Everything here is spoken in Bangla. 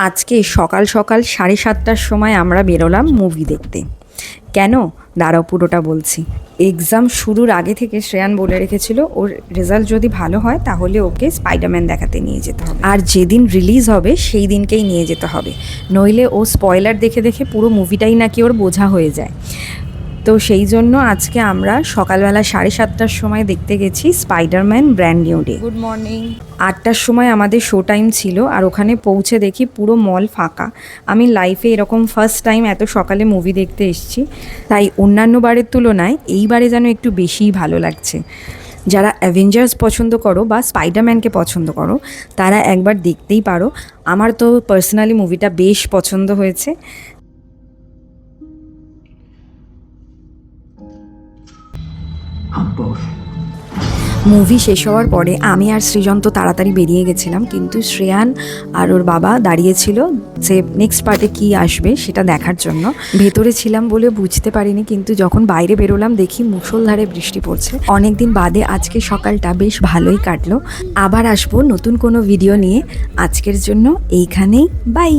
আজকে সকাল সকাল 7:30টার সময় আমরা বেরোলাম মুভি দেখতে। কেন? দাঁড়াও পুরোটা বলছি। এক্সাম শুরুর আগে থেকে শ্রেয়ান বলে রেখেছিল ওর রেজাল্ট যদি ভালো হয় তাহলে ওকে স্পাইডারম্যান দেখাতে নিয়ে যেতে হবে, আর যেদিন রিলিজ হবে সেই দিনকেই নিয়ে যেতে হবে, নইলে ও স্পয়লার দেখে দেখে পুরো মুভিটাই নাকি ওর বোঝা হয়ে যায়। তো সেই জন্য আজকে আমরা সকালবেলা 7:30টার সময় দেখতে গেছি Spiderman brand new day. Good morning. 8টার সময় আমাদের শো টাইম ছিল, আর ওখানে পৌঁছে দেখি পুরো মল ফাঁকা। আমি লাইফে এরকম ফার্স্ট টাইম এত সকালে মুভি দেখতে এসেছি, তাই অন্যান্য বারের তুলনায় এইবারে যেন একটু বেশিই ভালো লাগছে। যারা অ্যাভেঞ্জার্স পছন্দ করো বা স্পাইডারম্যানকে পছন্দ করো তারা একবার দেখতেই পারো। আমার তো পার্সোনালি মুভিটা বেশ পছন্দ হয়েছে। মুভি শেষ হওয়ার পরে আমি আর সৃজন তো তাড়াতাড়ি বেরিয়ে গেছিলাম, কিন্তু শ্রেয়ান আর ওর বাবা দাঁড়িয়েছিল যে নেক্সট পার্টে কী আসবে সেটা দেখার জন্য। ভেতরে ছিলাম বলে বুঝতে পারিনি, কিন্তু যখন বাইরে বেরোলাম দেখি মুষলধারে বৃষ্টি পড়ছে। অনেক দিন বাদে আজকে সকালটা বেশ ভালোই কাটলো। আবার আসবো নতুন কোনো ভিডিও নিয়ে। আজকের জন্য এইখানেই বাই।